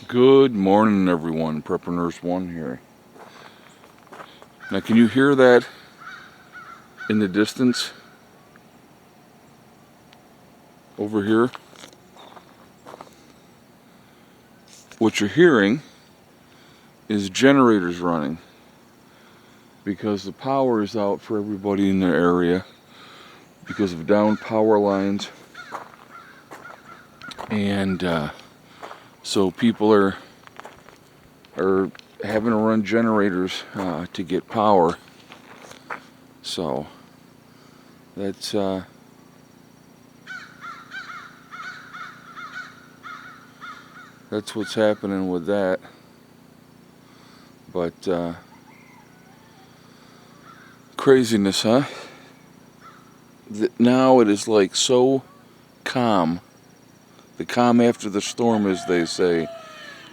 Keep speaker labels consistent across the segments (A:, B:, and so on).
A: Good morning, everyone. Preparedness 1 here. Now, can you hear that in the distance over here? What you're hearing is generators running because the power is out for everybody in their area because of down power lines, and so people are having to run generators to get power. So that's what's happening with that. But craziness, huh? Now it is like so calm. The calm after the storm, as they say.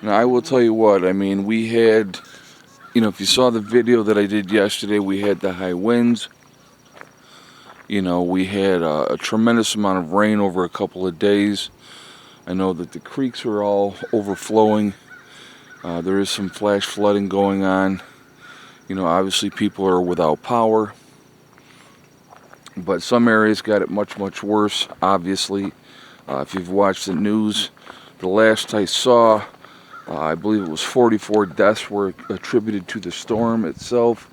A: Now, I will tell you what, I mean, we had, if you saw the video that I did yesterday, we had the high winds. We had a tremendous amount of rain over a couple of days. I know that the creeks are all overflowing. There is some flash flooding going on. Obviously people are without power. But some areas got it much, much worse, obviously. If you've watched the news, the last I saw, I believe it was 44 deaths were attributed to the storm itself.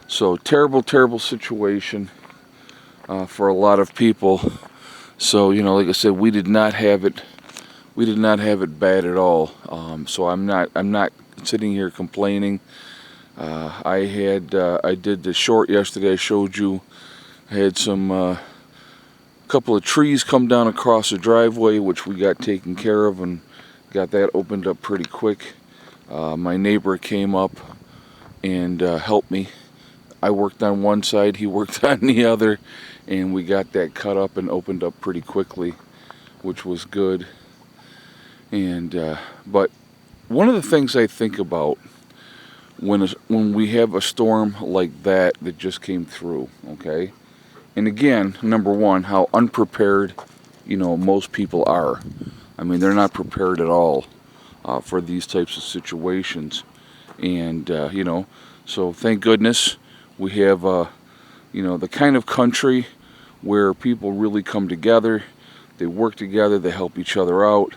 A: So terrible, terrible situation for a lot of people. So, like I said, we did not have it bad at all. So I'm not sitting here complaining. I did the short yesterday. I showed you. I had some couple of trees come down across the driveway, which we got taken care of and got that opened up pretty quick. My neighbor came up and helped me. I worked on one side, he worked on the other, and we got that cut up and opened up pretty quickly, which was good. And but one of the things I think about when we have a storm like that just came through, okay? And again, number one, how unprepared, most people are. I mean, they're not prepared at all for these types of situations. And, so thank goodness we have, the kind of country where people really come together, they work together, they help each other out,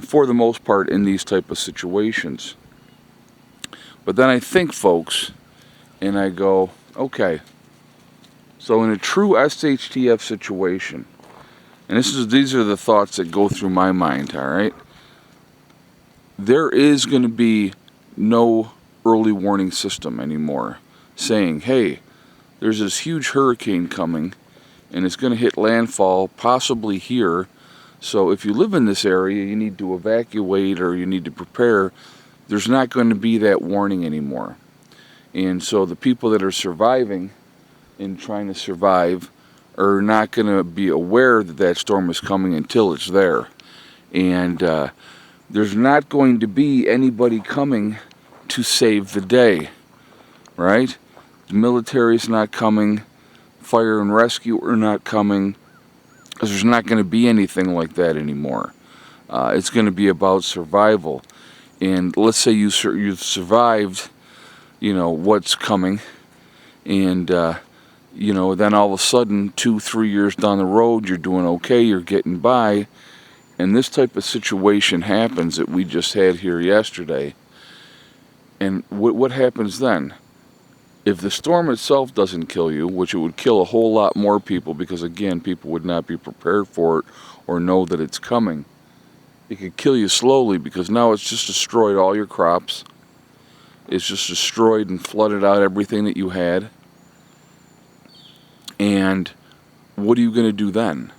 A: for the most part in these type of situations. But then I think, folks, and I go, okay, so in a true SHTF situation, and these are the thoughts that go through my mind, all right? There is going to be no early warning system anymore saying, hey, there's this huge hurricane coming and it's going to hit landfall possibly here. So if you live in this area, you need to evacuate or you need to prepare. There's not going to be that warning anymore. And so the people that are surviving and trying to survive are not going to be aware that storm is coming until it's there. And there's not going to be anybody coming to save the day, right? The military's not coming, fire and rescue are not coming, because there's not going to be anything like that anymore. It's going to be about survival. And let's say you've survived, what's coming, and then all of a sudden, 2-3 years down the road, you're doing okay, you're getting by, and this type of situation happens that we just had here yesterday. And what happens then? If the storm itself doesn't kill you, which it would kill a whole lot more people, because again, people would not be prepared for it or know that it's coming. It could kill you slowly, because now it's just destroyed all your crops. It's just destroyed and flooded out everything that you had. And what are you going to do then,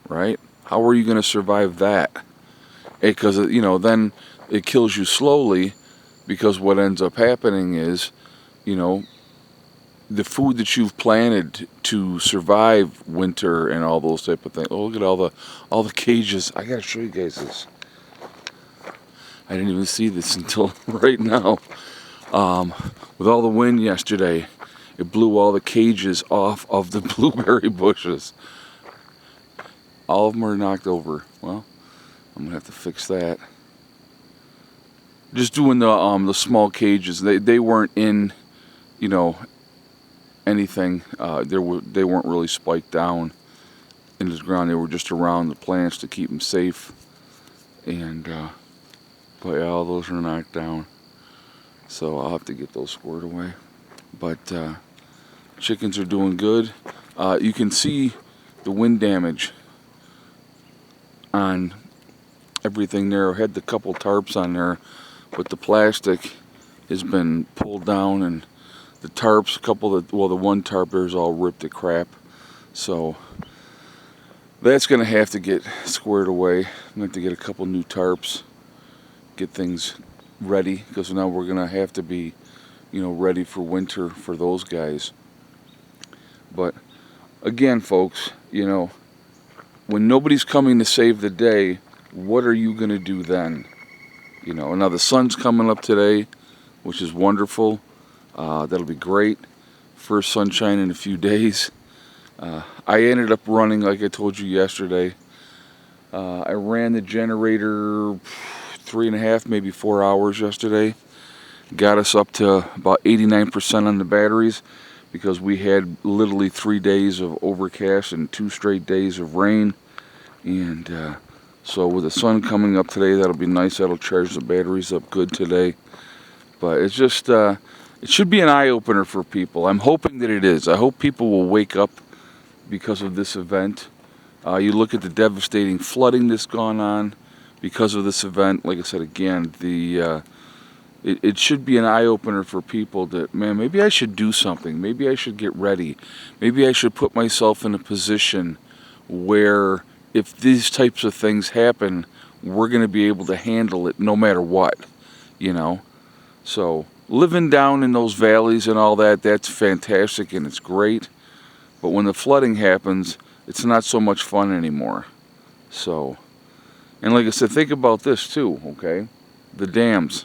A: right? How are you going to survive that? Because, then it kills you slowly, because what ends up happening is, the food that you've planted to survive winter and all those type of things. Oh, look at all the cages. I got to show you guys this. I didn't even see this until right now. With all the wind yesterday, it blew all the cages off of the blueberry bushes. All of them are knocked over. Well, I'm going to have to fix that. just doing the small cages. They weren't in, you know, anything. They weren't really spiked down into the ground. They were just around the plants to keep them safe. And but yeah, all those are knocked down. So I'll have to get those squared away. But chickens are doing good. You can see the wind damage on everything there. I had the couple tarps on there, but the plastic has been pulled down, and the tarps, the one tarp there is all ripped to crap. So that's going to have to get squared away. I'm going to have to get a couple new tarps, get things ready, because now we're going to have to be, you know, ready for winter for those guys. But again, folks, you know, when nobody's coming to save the day, what are you going to do then? You know, now the sun's coming up today, which is wonderful. That'll be great. First sunshine in a few days. I ended up running, like I told you yesterday. I ran the generator 3.5, maybe 4 hours yesterday. Got us up to about 89% on the batteries, because we had literally 3 days of overcast and 2 straight days of rain. And so with the sun coming up today, that'll be nice. That'll charge the batteries up good today. But it's just, it should be an eye-opener for people. I'm hoping that it is. I hope people will wake up because of this event. You look at the devastating flooding that's gone on because of this event. Like I said again, it should be an eye-opener for people that, man, maybe I should do something. Maybe I should get ready. Maybe I should put myself in a position where if these types of things happen, we're going to be able to handle it no matter what, you know. So living down in those valleys and all that, that's fantastic and it's great. But when the flooding happens, it's not so much fun anymore. So, and like I said, think about this too, okay? The dams.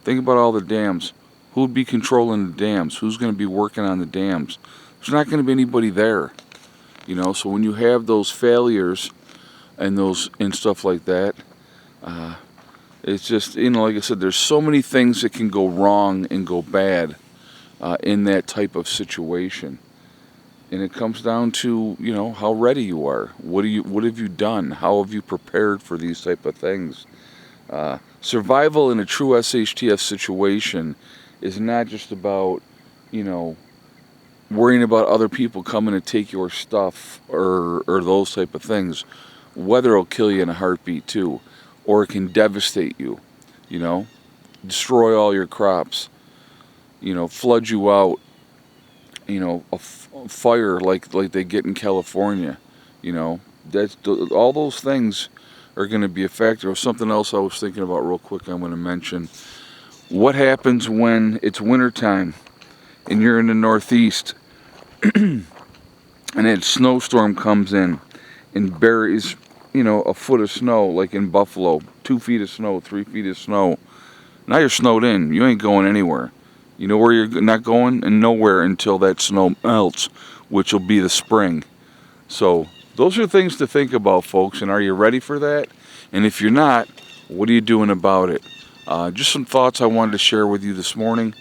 A: Think about all the dams. Who would be controlling the dams? Who's going to be working on the dams? There's not going to be anybody there. You know, so when you have those failures and stuff like that, it's just, you know, like I said, there's so many things that can go wrong and go bad in that type of situation. And it comes down to, you know, how ready you are. What have you done? How have you prepared for these type of things? Survival in a true SHTF situation is not just about, you know, worrying about other people coming to take your stuff or those type of things. Weather will kill you in a heartbeat too, or it can devastate you, you know, destroy all your crops, you know, flood you out, you know, a fire like they get in California, you know, all those things are going to be a factor. Something else I was thinking about real quick I'm going to mention. What happens when it's wintertime and you're in the Northeast and a snowstorm comes in and buries, you know, a foot of snow, like in Buffalo, 2 feet of snow, 3 feet of snow. Now you're snowed in. You ain't going anywhere. You know where you're not going? And nowhere until that snow melts, which will be the spring. So those are things to think about, folks. And are you ready for that? And if you're not, what are you doing about it? Just some thoughts I wanted to share with you this morning.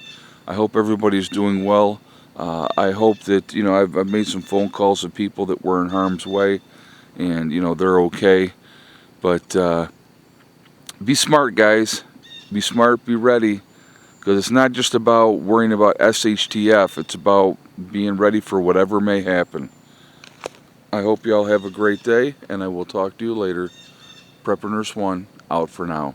A: I hope everybody's doing well. I hope that, you know, I've made some phone calls to people that were in harm's way, and, you know, they're okay. But be smart, guys. Be smart, be ready, because it's not just about worrying about SHTF. It's about being ready for whatever may happen. I hope you all have a great day, and I will talk to you later. Prepper Nurse 1, out for now.